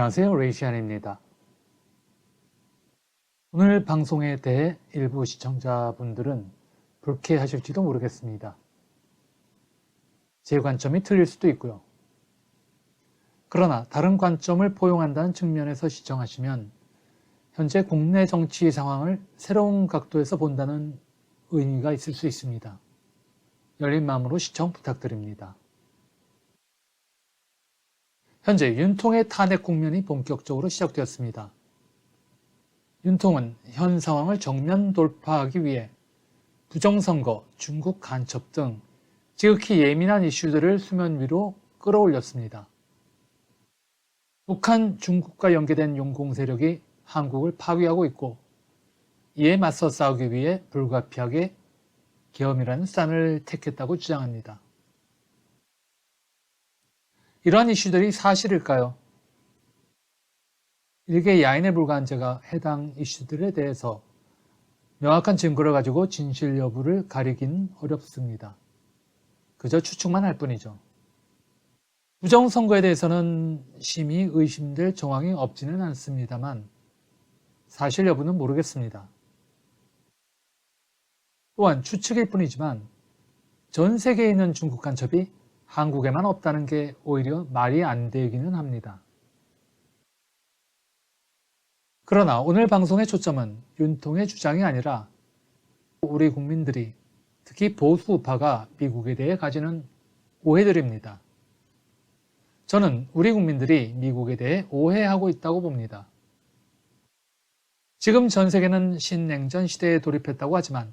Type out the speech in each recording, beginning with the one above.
안녕하세요. 레이시안입니다. 오늘 방송에 대해 일부 시청자분들은 불쾌하실지도 모르겠습니다. 제 관점이 틀릴 수도 있고요. 그러나 다른 관점을 포용한다는 측면에서 시청하시면 현재 국내 정치 상황을 새로운 각도에서 본다는 의미가 있을 수 있습니다. 열린 마음으로 시청 부탁드립니다. 현재 윤통의 탄핵 국면이 본격적으로 시작되었습니다. 윤통은 현 상황을 정면 돌파하기 위해 부정선거, 중국 간첩 등 지극히 예민한 이슈들을 수면 위로 끌어올렸습니다. 북한, 중국과 연계된 용공 세력이 한국을 파괴하고 있고 이에 맞서 싸우기 위해 불가피하게 계엄이라는 수단을 택했다고 주장합니다. 이러한 이슈들이 사실일까요? 일개 야인에 불과한 제가 해당 이슈들에 대해서 명확한 증거를 가지고 진실 여부를 가리기는 어렵습니다. 그저 추측만 할 뿐이죠. 부정선거에 대해서는 심히 의심될 정황이 없지는 않습니다만 사실 여부는 모르겠습니다. 또한 추측일 뿐이지만 전 세계에 있는 중국 간첩이 한국에만 없다는 게 오히려 말이 안 되기는 합니다. 그러나 오늘 방송의 초점은 윤통의 주장이 아니라 우리 국민들이, 특히 보수 우파가 미국에 대해 가지는 오해들입니다. 저는 우리 국민들이 미국에 대해 오해하고 있다고 봅니다. 지금 전 세계는 신냉전 시대에 돌입했다고 하지만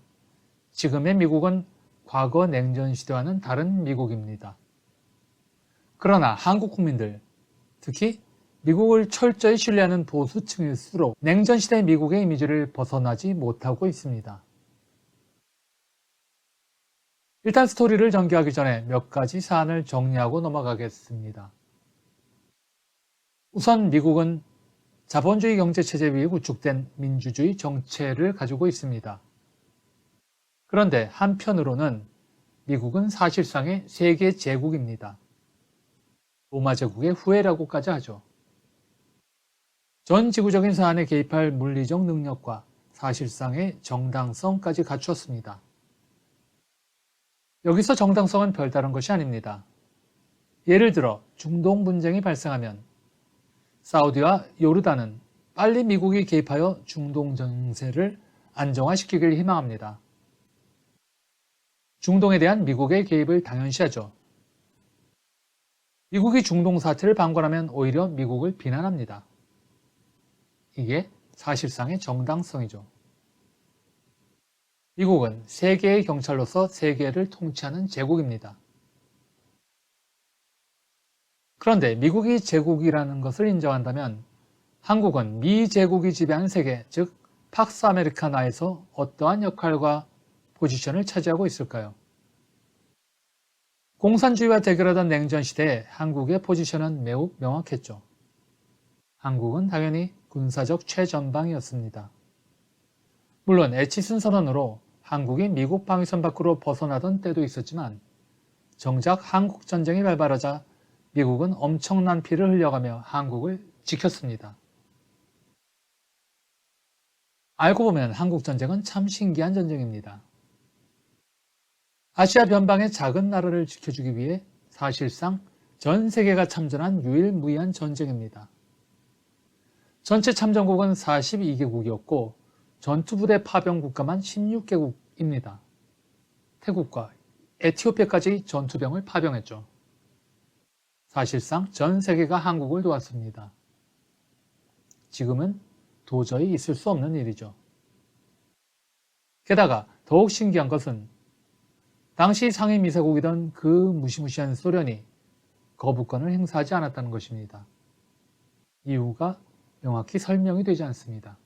지금의 미국은 과거 냉전 시대와는 다른 미국입니다. 그러나 한국 국민들, 특히 미국을 철저히 신뢰하는 보수층일수록 냉전 시대 미국의 이미지를 벗어나지 못하고 있습니다. 일단 스토리를 전개하기 전에 몇 가지 사안을 정리하고 넘어가겠습니다. 우선 미국은 자본주의 경제체제 위에 구축된 민주주의 정체를 가지고 있습니다. 그런데 한편으로는 미국은 사실상의 세계 제국입니다. 로마 제국의 후예라고까지 하죠. 전 지구적인 사안에 개입할 물리적 능력과 사실상의 정당성까지 갖추었습니다. 여기서 정당성은 별다른 것이 아닙니다. 예를 들어 중동 분쟁이 발생하면 사우디와 요르단은 빨리 미국이 개입하여 중동 정세를 안정화시키길 희망합니다. 중동에 대한 미국의 개입을 당연시하죠. 미국이 중동 사태를 방관하면 오히려 미국을 비난합니다. 이게 사실상의 정당성이죠. 미국은 세계의 경찰로서 세계를 통치하는 제국입니다. 그런데 미국이 제국이라는 것을 인정한다면 한국은 미제국이 지배하는 세계, 즉 팍스 아메리카나에서 어떠한 역할과 포지션을 차지하고 있을까요? 공산주의와 대결하던 냉전 시대에 한국의 포지션은 매우 명확했죠. 한국은 당연히 군사적 최전방이었습니다. 물론 에치슨 선언으로 한국이 미국 방위선 밖으로 벗어나던 때도 있었지만 정작 한국 전쟁이 발발하자 미국은 엄청난 피를 흘려가며 한국을 지켰습니다. 알고 보면 한국 전쟁은 참 신기한 전쟁입니다. 아시아 변방의 작은 나라를 지켜주기 위해 사실상 전 세계가 참전한 유일무이한 전쟁입니다. 전체 참전국은 42개국이었고 전투부대 파병 국가만 16개국입니다. 태국과 에티오피아까지 전투병을 파병했죠. 사실상 전 세계가 한국을 도왔습니다. 지금은 도저히 있을 수 없는 일이죠. 게다가 더욱 신기한 것은 당시 상위미세국이던 그 무시무시한 소련이 거부권을 행사하지 않았다는 것입니다. 이유가 명확히 설명이 되지 않습니다.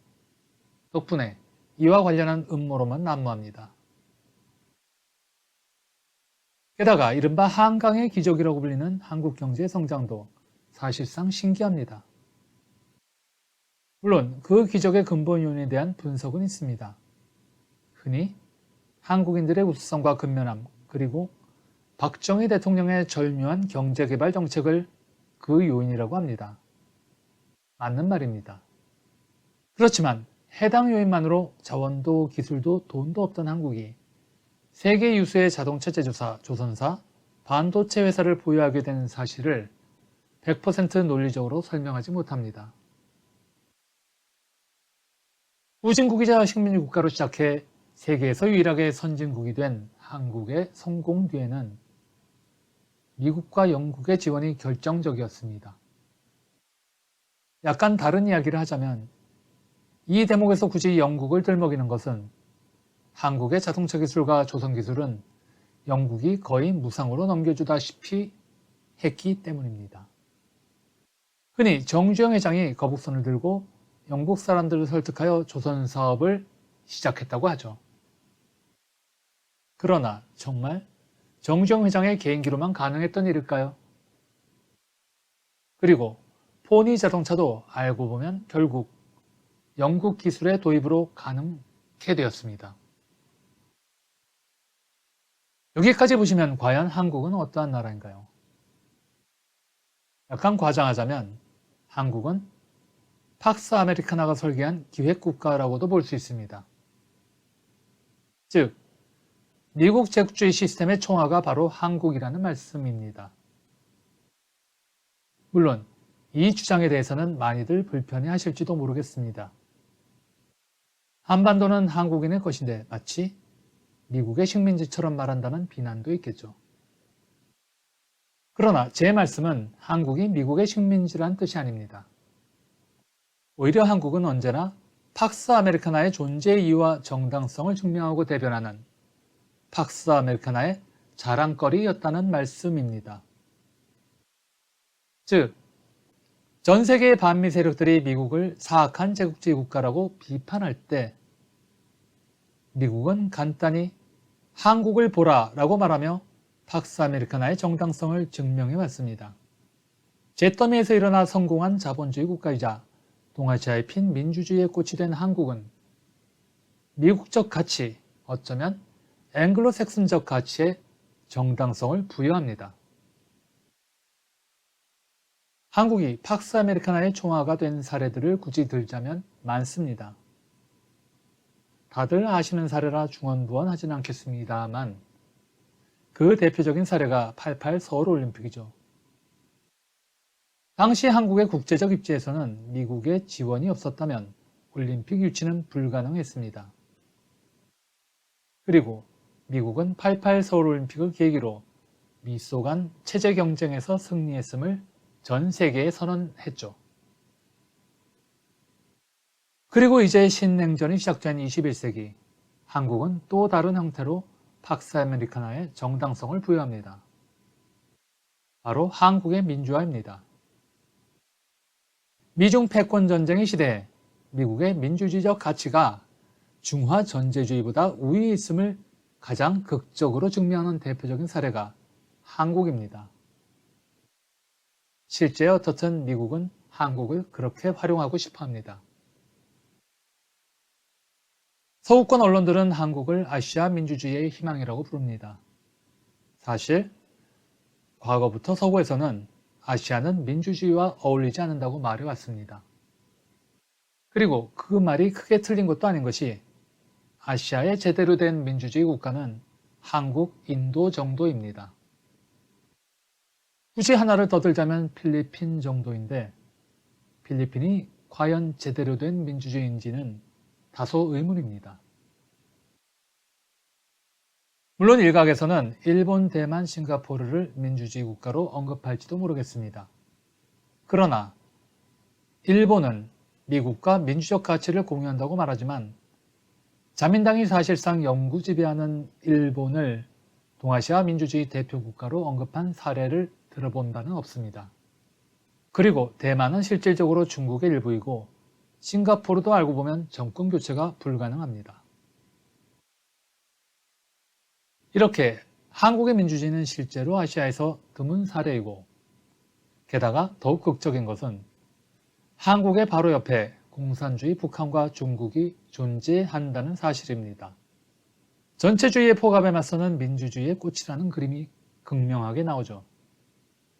덕분에 이와 관련한 음모론만 난무합니다. 게다가 이른바 한강의 기적이라고 불리는 한국 경제의 성장도 사실상 신기합니다. 물론 그 기적의 근본 요인에 대한 분석은 있습니다. 흔히 한국인들의 우수성과 근면함, 그리고 박정희 대통령의 절묘한 경제개발 정책을 그 요인이라고 합니다. 맞는 말입니다. 그렇지만 해당 요인만으로 자원도 기술도 돈도 없던 한국이 세계 유수의 자동차 제조사 조선사, 반도체 회사를 보유하게 된 사실을 100% 논리적으로 설명하지 못합니다. 후진국이자 식민지 국가로 시작해 세계에서 유일하게 선진국이 된 한국의 성공 뒤에는 미국과 영국의 지원이 결정적이었습니다. 약간 다른 이야기를 하자면 이 대목에서 굳이 영국을 들먹이는 것은 한국의 자동차 기술과 조선 기술은 영국이 거의 무상으로 넘겨주다시피 했기 때문입니다. 흔히 정주영 회장이 거북선을 들고 영국 사람들을 설득하여 조선 사업을 시작했다고 하죠. 그러나 정말 정주영 회장의 개인기로만 가능했던 일일까요? 그리고 포니 자동차도 알고 보면 결국 영국 기술의 도입으로 가능하게 되었습니다. 여기까지 보시면 과연 한국은 어떠한 나라인가요? 약간 과장하자면 한국은 팍스 아메리카나가 설계한 기획국가라고도 볼 수 있습니다. 즉, 미국 제국주의 시스템의 총화가 바로 한국이라는 말씀입니다. 물론 이 주장에 대해서는 많이들 불편해하실지도 모르겠습니다. 한반도는 한국인의 것인데 마치 미국의 식민지처럼 말한다는 비난도 있겠죠. 그러나 제 말씀은 한국이 미국의 식민지란 뜻이 아닙니다. 오히려 한국은 언제나 팍스 아메리카나의 존재 이유와 정당성을 증명하고 대변하는 팍스 아메리카나의 자랑거리였다는 말씀입니다. 즉, 전 세계의 반미 세력들이 미국을 사악한 제국주의 국가라고 비판할 때 미국은 간단히 한국을 보라 라고 말하며 팍스 아메리카나의 정당성을 증명해 왔습니다. 잿더미에서 일어나 성공한 자본주의 국가이자 동아시아에 핀 민주주의의 꽃이 된 한국은 미국적 가치, 어쩌면 앵글로색슨적 가치에 정당성을 부여합니다. 한국이 팍스 아메리카나의 총화가 된 사례들을 굳이 들자면 많습니다. 다들 아시는 사례라 중언부언하진 않겠습니다만 그 대표적인 사례가 88 서울올림픽이죠. 당시 한국의 국제적 입지에서는 미국의 지원이 없었다면 올림픽 유치는 불가능했습니다. 그리고 미국은 88 서울올림픽을 계기로 미소 간 체제 경쟁에서 승리했음을 전 세계에 선언했죠. 그리고 이제 신냉전이 시작된 21세기, 한국은 또 다른 형태로 팍스 아메리카나의 정당성을 부여합니다. 바로 한국의 민주화입니다. 미중 패권 전쟁의 시대에 미국의 민주주의적 가치가 중화 전제주의보다 우위에 있음을 가장 극적으로 증명하는 대표적인 사례가 한국입니다. 실제 어떻든 미국은 한국을 그렇게 활용하고 싶어 합니다. 서구권 언론들은 한국을 아시아 민주주의의 희망이라고 부릅니다. 사실 과거부터 서구에서는 아시아는 민주주의와 어울리지 않는다고 말해왔습니다. 그리고 그 말이 크게 틀린 것도 아닌 것이 아시아의 제대로 된 민주주의 국가는 한국, 인도 정도입니다. 굳이 하나를 더 들자면 필리핀 정도인데 필리핀이 과연 제대로 된 민주주의인지는 다소 의문입니다. 물론 일각에서는 일본, 대만, 싱가포르를 민주주의 국가로 언급할지도 모르겠습니다. 그러나 일본은 미국과 민주적 가치를 공유한다고 말하지만 자민당이 사실상 영구 지배하는 일본을 동아시아 민주주의 대표 국가로 언급한 사례를 들어본 바는 없습니다. 그리고 대만은 실질적으로 중국의 일부이고 싱가포르도 알고 보면 정권 교체가 불가능합니다. 이렇게 한국의 민주주의는 실제로 아시아에서 드문 사례이고 게다가 더욱 극적인 것은 한국의 바로 옆에 공산주의 북한과 중국이 존재한다는 사실입니다. 전체주의의 포갑에 맞서는 민주주의의 꽃이라는 그림이 극명하게 나오죠.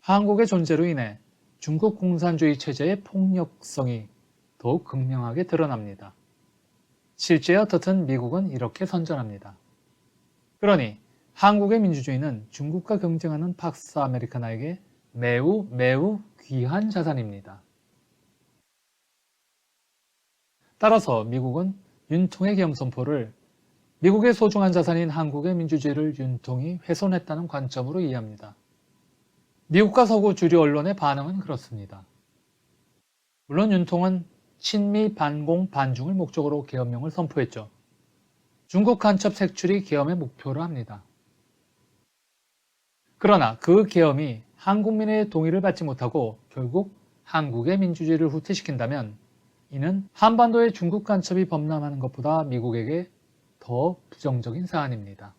한국의 존재로 인해 중국 공산주의 체제의 폭력성이 더욱 극명하게 드러납니다. 실제 어떻든 미국은 이렇게 선전합니다. 그러니 한국의 민주주의는 중국과 경쟁하는 팍스 아메리카나에게 매우 귀한 자산입니다. 따라서 미국은 윤통의 계엄 선포를 미국의 소중한 자산인 한국의 민주주의를 윤통이 훼손했다는 관점으로 이해합니다. 미국과 서구 주류 언론의 반응은 그렇습니다. 물론 윤통은 친미 반공 반중을 목적으로 계엄령을 선포했죠. 중국 간첩 색출이 계엄의 목표로 합니다. 그러나 그 계엄이 한국민의 동의를 받지 못하고 결국 한국의 민주주의를 후퇴시킨다면 이는 한반도의 중국 간첩이 범람하는 것보다 미국에게 더 부정적인 사안입니다.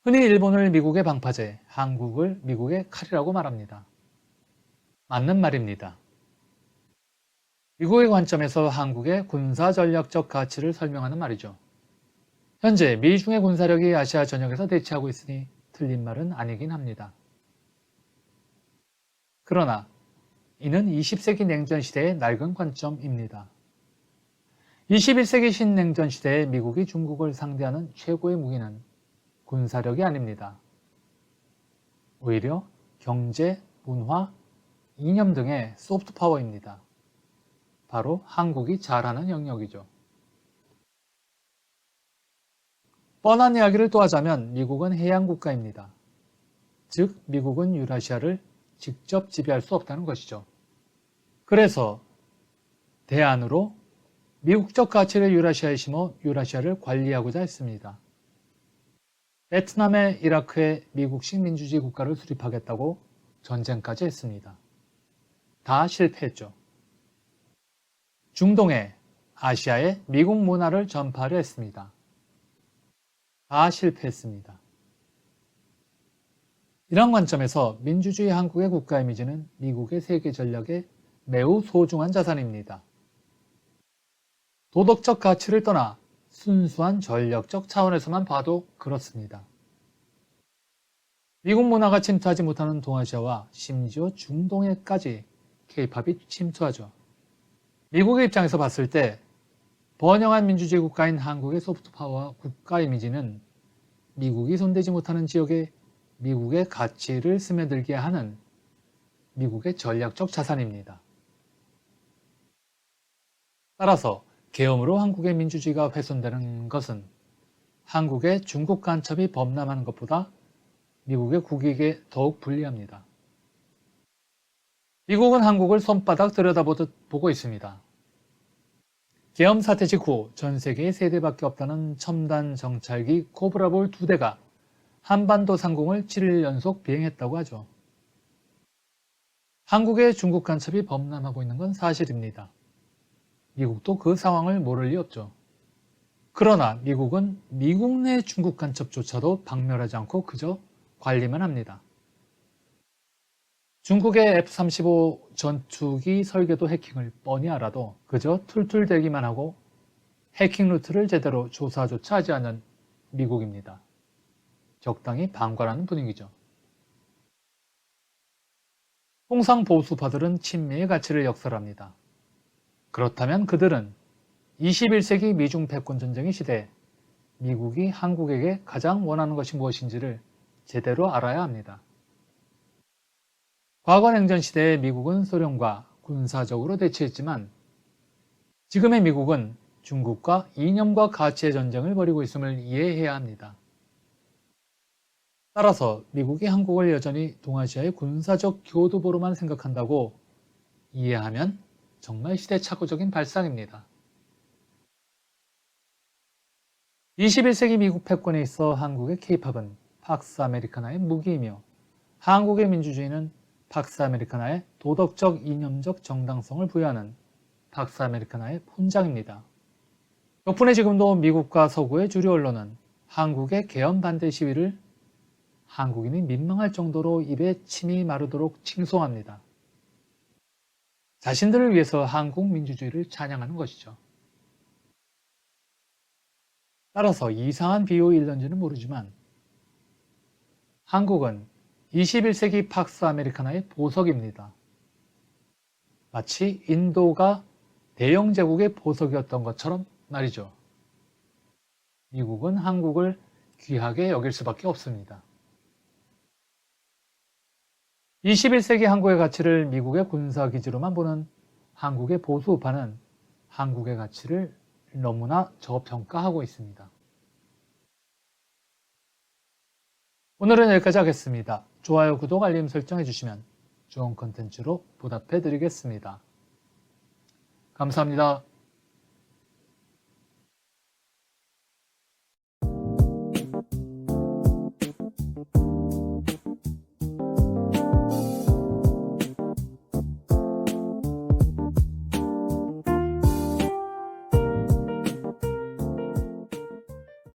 흔히 일본을 미국의 방파제, 한국을 미국의 칼이라고 말합니다. 맞는 말입니다. 미국의 관점에서 한국의 군사전략적 가치를 설명하는 말이죠. 현재 미중의 군사력이 아시아 전역에서 대치하고 있으니 틀린 말은 아니긴 합니다. 그러나 이는 20세기 냉전 시대의 낡은 관점입니다. 21세기 신냉전 시대에 미국이 중국을 상대하는 최고의 무기는 군사력이 아닙니다. 오히려 경제, 문화, 이념 등의 소프트 파워입니다. 바로 한국이 잘하는 영역이죠. 뻔한 이야기를 또 하자면 미국은 해양국가입니다. 즉 미국은 유라시아를 직접 지배할 수 없다는 것이죠. 그래서 대안으로 미국적 가치를 유라시아에 심어 유라시아를 관리하고자 했습니다. 베트남에 이라크에 미국식 민주주의 국가를 수립하겠다고 전쟁까지 했습니다. 다 실패했죠. 중동에, 아시아에 미국 문화를 전파하려 했습니다. 다 실패했습니다. 이런 관점에서 민주주의 한국의 국가 이미지는 미국의 세계 전략에 매우 소중한 자산입니다. 도덕적 가치를 떠나 순수한 전략적 차원에서만 봐도 그렇습니다. 미국 문화가 침투하지 못하는 동아시아와 심지어 중동에까지 케이팝이 침투하죠. 미국의 입장에서 봤을 때 번영한 민주주의 국가인 한국의 소프트파워와 국가 이미지는 미국이 손대지 못하는 지역에 미국의 가치를 스며들게 하는 미국의 전략적 자산입니다. 따라서 계엄으로 한국의 민주주의가 훼손되는 것은 한국의 중국 간첩이 범람하는 것보다 미국의 국익에 더욱 불리합니다. 미국은 한국을 손바닥 들여다보듯 보고 있습니다. 계엄 사태 직후 전 세계에 3대밖에 없다는 첨단 정찰기 코브라볼 2대가 한반도 상공을 7일 연속 비행했다고 하죠. 한국의 중국 간첩이 범람하고 있는 건 사실입니다. 미국도 그 상황을 모를 리 없죠. 그러나 미국은 미국 내 중국 간첩조차도 박멸하지 않고 그저 관리만 합니다. 중국의 F-35 전투기 설계도 해킹을 뻔히 알아도 그저 툴툴대기만 하고 해킹 루트를 제대로 조사조차 하지 않는 미국입니다. 적당히 방관하는 분위기죠. 통상 보수파들은 친미의 가치를 역설합니다. 그렇다면 그들은 21세기 미중 패권 전쟁의 시대에 미국이 한국에게 가장 원하는 것이 무엇인지를 제대로 알아야 합니다. 과거 냉전 시대에 미국은 소련과 군사적으로 대치했지만 지금의 미국은 중국과 이념과 가치의 전쟁을 벌이고 있음을 이해해야 합니다. 따라서 미국이 한국을 여전히 동아시아의 군사적 교두보로만 생각한다고 이해하면 정말 시대착오적인 발상입니다. 21세기 미국 패권에 있어 한국의 케이팝은 팍스 아메리카나의 무기이며 한국의 민주주의는 팍스 아메리카나의 도덕적 이념적 정당성을 부여하는 팍스 아메리카나의 훈장입니다. 덕분에 지금도 미국과 서구의 주류 언론은 한국의 계엄 반대 시위를 한국인이 민망할 정도로 입에 침이 마르도록 칭송합니다. 자신들을 위해서 한국 민주주의를 찬양하는 것이죠. 따라서 이상한 비유일런지는 모르지만 한국은 21세기 팍스 아메리카나의 보석입니다. 마치 인도가 대영 제국의 보석이었던 것처럼 말이죠. 미국은 한국을 귀하게 여길 수밖에 없습니다. 21세기 한국의 가치를 미국의 군사기지로만 보는 한국의 보수 우파는 한국의 가치를 너무나 저평가하고 있습니다. 오늘은 여기까지 하겠습니다. 좋아요, 구독, 알림 설정해 주시면 좋은 컨텐츠로 보답해 드리겠습니다. 감사합니다.